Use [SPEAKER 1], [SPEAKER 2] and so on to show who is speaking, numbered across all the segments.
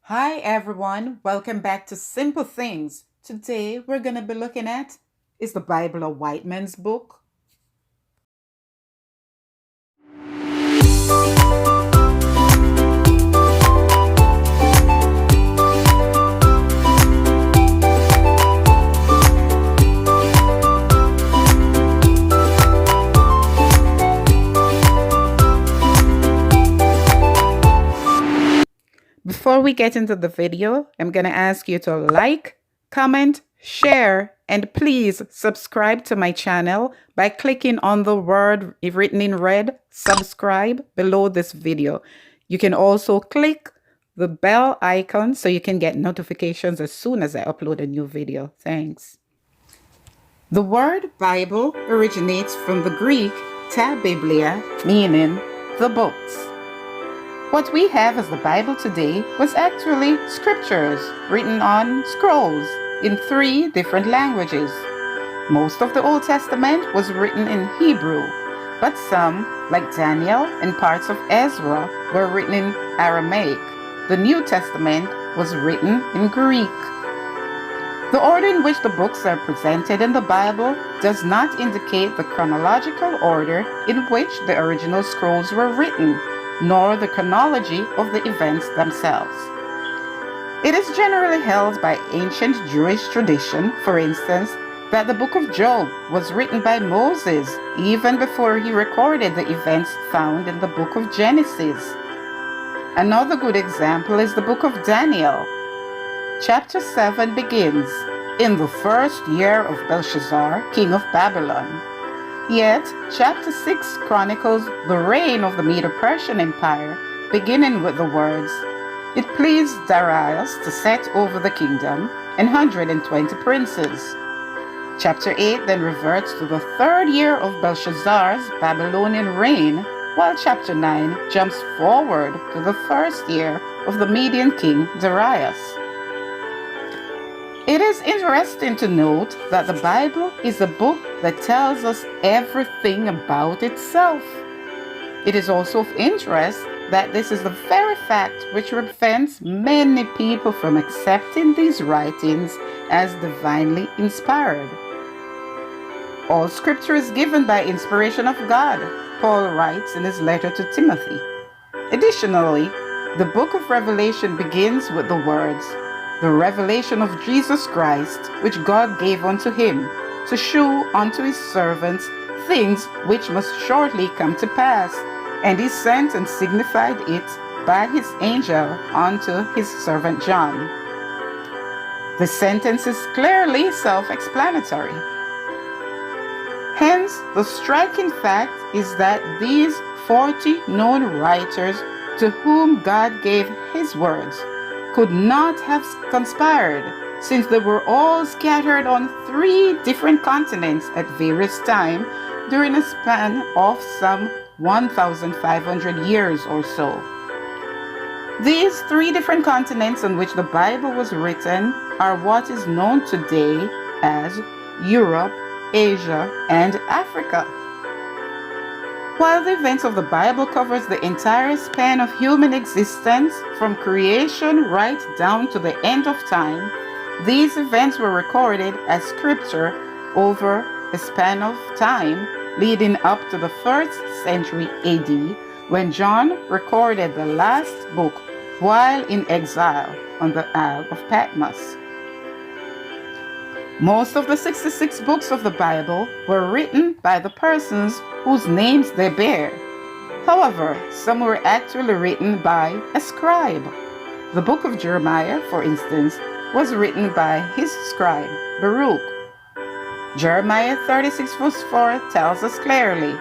[SPEAKER 1] Hi everyone, welcome back to Simple Things. Today we're going to be looking at, is the Bible a white man's book? Before we get into the video, I'm going to ask you to like, comment, share, and please subscribe to my channel by clicking on the word written in red, subscribe, below this video. You can also click the bell icon so you can get notifications as soon as I upload a new video. Thanks. The word Bible originates from the Greek ta biblia, meaning the books. What we have as the Bible today was actually scriptures written on scrolls in 3 different languages. Most of the Old Testament was written in Hebrew, but some, like Daniel and parts of Ezra, were written in Aramaic. The New Testament was written in Greek. The order in which the books are presented in the Bible does not indicate the chronological order in which the original scrolls were written, nor the chronology of the events themselves. It is generally held by ancient Jewish tradition, for instance, that the book of Job was written by Moses even before he recorded the events found in the book of Genesis. Another good example is the book of Daniel. Chapter 7 begins, "In the first year of Belshazzar, king of Babylon." Yet, chapter 6 chronicles the reign of the Medo-Persian Empire, beginning with the words, "It pleased Darius to set over the kingdom 120 princes." Chapter 8 then reverts to the 3rd year of Belshazzar's Babylonian reign, while chapter 9 jumps forward to the 1st year of the Median king Darius. It is interesting to note that the Bible is a book that tells us everything about itself. It is also of interest that this is the very fact which prevents many people from accepting these writings as divinely inspired. All scripture is given by inspiration of God, Paul writes in his letter to Timothy. Additionally, the book of Revelation begins with the words, "The revelation of Jesus Christ, which God gave unto him, to shew unto his servants things which must shortly come to pass. And he sent and signified it by his angel unto his servant John." The sentence is clearly self-explanatory. Hence, the striking fact is that these 40 known writers to whom God gave his words could not have conspired, since they were all scattered on 3 different continents at various times during a span of some 1,500 years or so. These 3 different continents on which the Bible was written are what is known today as Europe, Asia, and Africa. While the events of the Bible covers the entire span of human existence, from creation right down to the end of time, these events were recorded as scripture over a span of time leading up to the 1st century AD, when John recorded the last book while in exile on the Isle of Patmos. Most of the 66 books of the Bible were written by the persons whose names they bear. However, some were actually written by a scribe. The book of Jeremiah, for instance, was written by his scribe, Baruch. Jeremiah 36 verse 4 tells us clearly,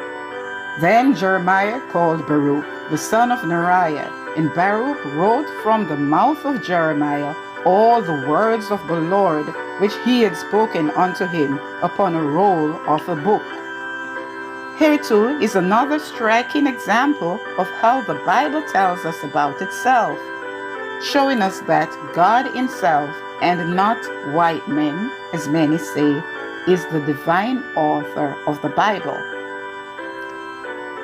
[SPEAKER 1] "Then Jeremiah called Baruch, the son of Neriah, and Baruch wrote from the mouth of Jeremiah all the words of the Lord which he had spoken unto him upon a roll of a book." Here too is another striking example of how the Bible tells us about itself, showing us that God himself, and not white men, as many say, is the divine author of the Bible.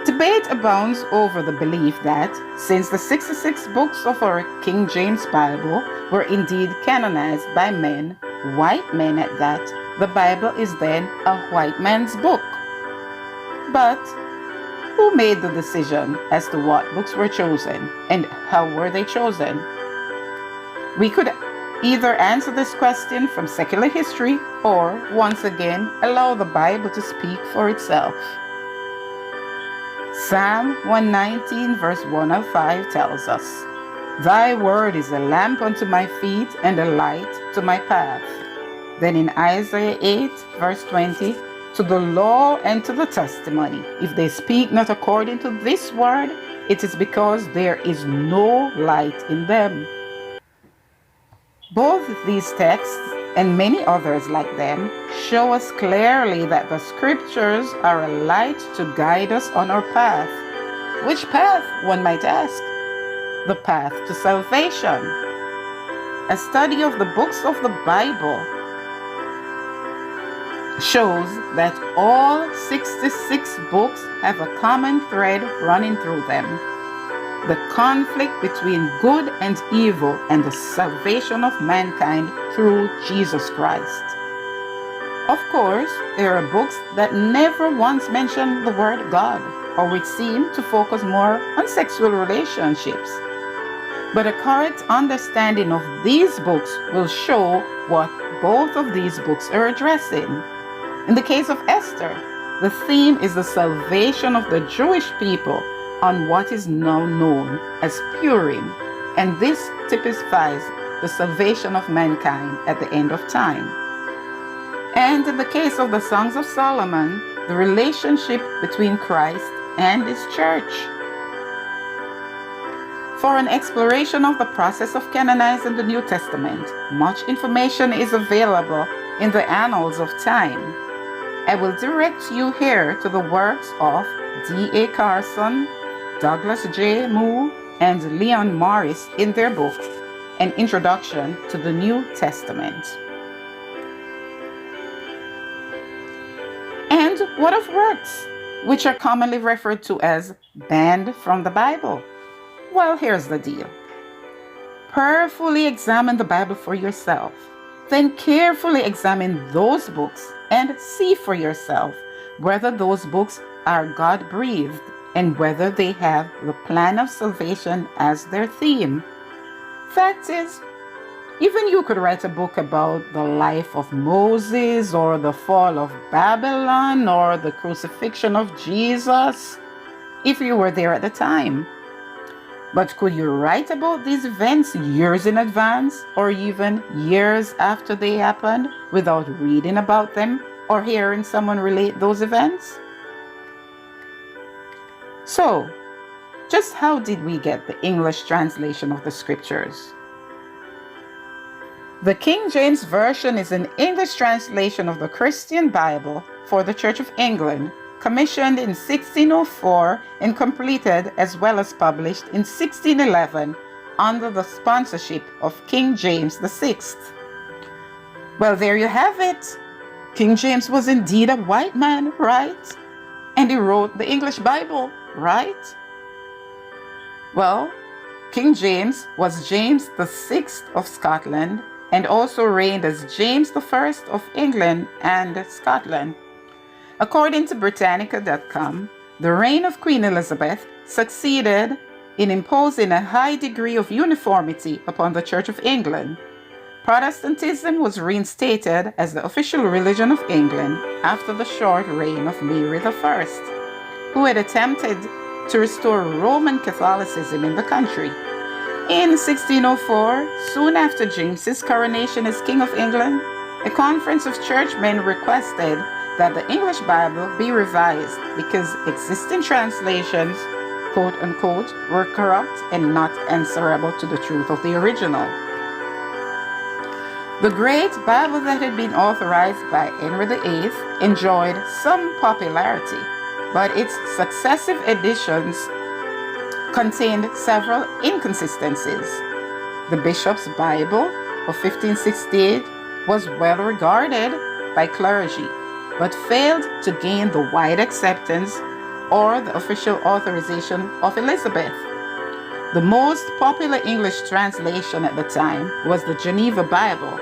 [SPEAKER 1] Debate abounds over the belief that, since the 66 books of our King James Bible were indeed canonized by men, white men at that, the Bible is then a white man's book. But who made the decision as to what books were chosen and how were they chosen? We could either answer this question from secular history or, once again, allow the Bible to speak for itself. Psalm 119 verse 105 tells us, "Thy word is a lamp unto my feet and a light to my path." Then in Isaiah 8 verse 20, "To the law and to the testimony, if they speak not according to this word, it is because there is no light in them." Both these texts and many others like them show us clearly that the scriptures are a light to guide us on our path. Which path, one might ask? The path to salvation. A study of the books of the Bible shows that all 66 books have a common thread running through them: the conflict between good and evil and the salvation of mankind through Jesus Christ. Of course, there are books that never once mention the word God, or which seem to focus more on sexual relationships. But a correct understanding of these books will show what both of these books are addressing. In the case of Esther, the theme is the salvation of the Jewish people on what is now known as Purim, and this typifies the salvation of mankind at the end of time. And in the case of the Songs of Solomon, the relationship between Christ and his church. For an exploration of the process of canonizing the New Testament, much information is available in the Annals of Time. I will direct you here to the works of D.A. Carson, Douglas J. Moo, and Leon Morris in their book, An Introduction to the New Testament. And what of works, which are commonly referred to as banned from the Bible? Well, here's the deal. Prayerfully examine the Bible for yourself. Then carefully examine those books and see for yourself whether those books are God-breathed and whether they have the plan of salvation as their theme. Fact is, even you could write a book about the life of Moses or the fall of Babylon or the crucifixion of Jesus if you were there at the time. But could you write about these events years in advance or even years after they happened without reading about them or hearing someone relate those events? So, just how did we get the English translation of the scriptures? The King James Version is an English translation of the Christian Bible for the Church of England, commissioned in 1604 and completed as well as published in 1611 under the sponsorship of King James VI. Well, there you have it. King James was indeed a white man, right? And he wrote the English Bible, right? Well, King James was James VI of Scotland and also reigned as James I of England and Scotland. According to Britannica.com, the reign of Queen Elizabeth succeeded in imposing a high degree of uniformity upon the Church of England. Protestantism was reinstated as the official religion of England after the short reign of Mary I, who had attempted to restore Roman Catholicism in the country. In 1604, soon after James's coronation as King of England, a conference of churchmen requested that the English Bible be revised because existing translations, quote unquote, were corrupt and not answerable to the truth of the original. The great Bible that had been authorized by Henry VIII enjoyed some popularity, but its successive editions contained several inconsistencies. The Bishop's Bible of 1568 was well regarded by clergy, but failed to gain the wide acceptance or the official authorization of Elizabeth. The most popular English translation at the time was the Geneva Bible,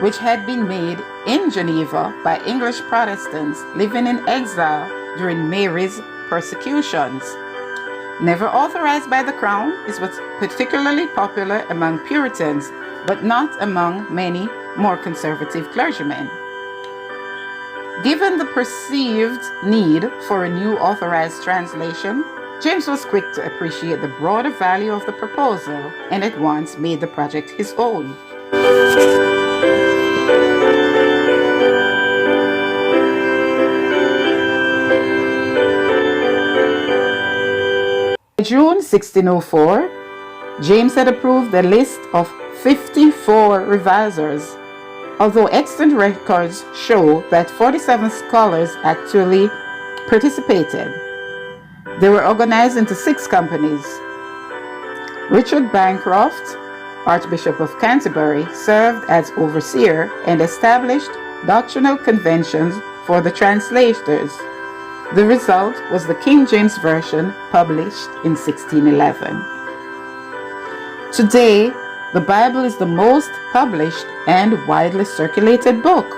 [SPEAKER 1] which had been made in Geneva by English Protestants living in exile during Mary's persecutions. Never authorized by the crown, it was particularly popular among Puritans, but not among many more conservative clergymen. Given the perceived need for a new authorized translation, James was quick to appreciate the broader value of the proposal and at once made the project his own. In June 1604, James had approved a list of 54 revisers, although extant records show that 47 scholars actually participated. They were organized into 6 companies. Richard Bancroft, Archbishop of Canterbury, served as overseer and established doctrinal conventions for the translators. The result was the King James Version, published in 1611. Today, the Bible is the most published and widely circulated book.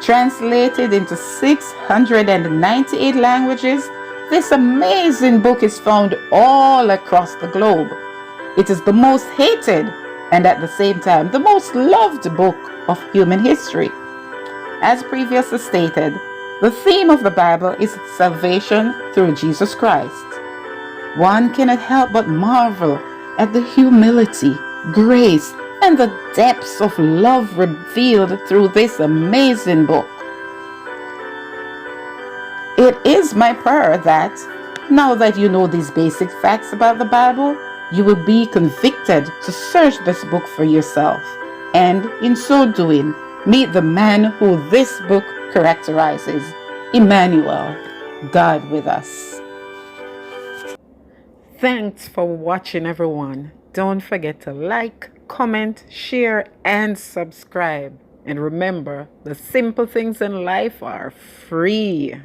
[SPEAKER 1] Translated into 698 languages, this amazing book is found all across the globe. It is the most hated and at the same time the most loved book of human history. As previously stated, the theme of the Bible is salvation through Jesus Christ. One cannot help but marvel at the humility, grace, and the depths of love revealed through this amazing book. It is my prayer that, now that you know these basic facts about the Bible, you will be convicted to search this book for yourself, and in so doing, meet the man who this book characterizes, Emmanuel, God with us. Thanks for watching, everyone. Don't forget to like, comment, share, and subscribe. And remember, the simple things in life are free.